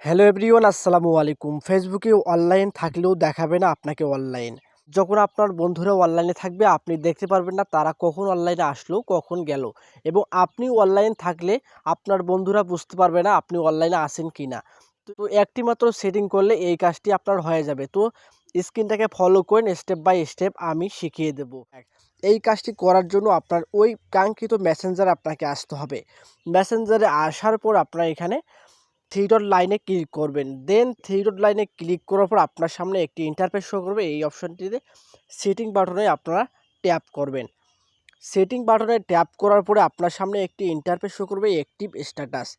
Hello everyone, আসসালামু আলাইকুম। ফেসবুকে অনলাইন থাকলেও দেখাবে না আপনাকে অনলাইন। যখন আপনার বন্ধুরা অনলাইনে থাকবে আপনি দেখতে পারবেন না তারা কখন অনলাইনে আসলো কখন গেল, এবং আপনি অনলাইন থাকলে আপনার বন্ধুরা বুঝতে পারবে না আপনি অনলাইনে আসেন কি না। তো একটি মাত্র সেটিং করলে এই কাজটি আপনার হয়ে যাবে। তো স্ক্রিনটাকে ফলো করেন, স্টেপ বাই স্টেপ আমি শিখিয়ে দেব। এই কাজটি করার জন্য আপনার ওই কাঙ্ক্ষিত মেসেঞ্জারে আপনাকে আসতে হবে। মেসেঞ্জারে আসার পর আপনার এখানে থ্রি ডট লাইনে ক্লিক করবেন। দেন থ্রি ডট লাইনে ক্লিক করার পর আপনার সামনে একটি ইন্টারফেস শো করবে। এই অপশনটিতে সেটিং বাটনে আপনারা ট্যাপ করবেন। সেটিং বাটনে ট্যাপ করার পরে আপনার সামনে একটি ইন্টারফেস শো করবে অ্যাক্টিভ স্ট্যাটাস।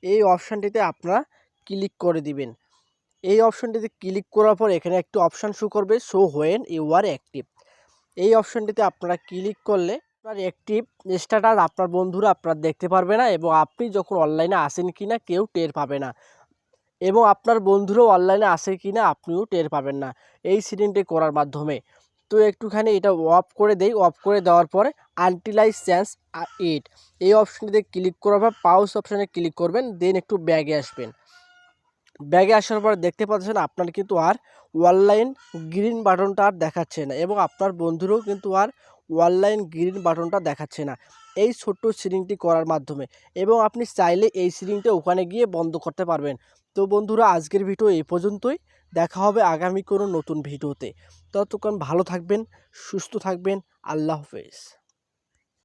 এই অপশানটিতে আপনারা ক্লিক করে দিবেন। এই অপশানটিতে ক্লিক করার পর এখানে একটি অপশান শো করবে show when you are active. এই অপশানটিতে আপনারা ক্লিক করলে আপনার অ্যাক্টিভ স্ট্যাটাস আপনার বন্ধুরা আপনার দেখতে পারবে না, এবং আপনি যখন অনলাইনে আসেন কি না কেউ টের পাবে না, এবং আপনার বন্ধুরাও অনলাইনে আসে কি না আপনিও টের পাবেন না এই সেটিংটি করার মাধ্যমে। তো একটুখানি এটা অফ করে দেই। অফ করে দেওয়ার পরে আনটিল আই চেঞ্জ ইট এই অপশানটিতে ক্লিক করার পর পাউস অপশানে ক্লিক করবেন। দেন একটু ব্যাগে আসবেন। ব্যাগে আসার পর দেখতে পাচ্ছেন আপনার কিন্তু আর অনলাইন গ্রিন বাটনটা আর দেখাচ্ছে না, এবং আপনার বন্ধুরও কিন্তু আর অনলাইন গ্রিন বাটনটা দেখাচ্ছে না এই ছোট্ট সেটিংটি করার মাধ্যমে। এবং আপনি চাইলে এই সেটিংটা ওখানে গিয়ে বন্ধ করতে পারবেন। তো বন্ধুরা, আজকের ভিডিও এই পর্যন্তই। দেখা হবে আগামী কোনো নতুন ভিডিওতে। ততক্ষণ ভালো থাকবেন, সুস্থ থাকবেন। আল্লাহ হাফেজ।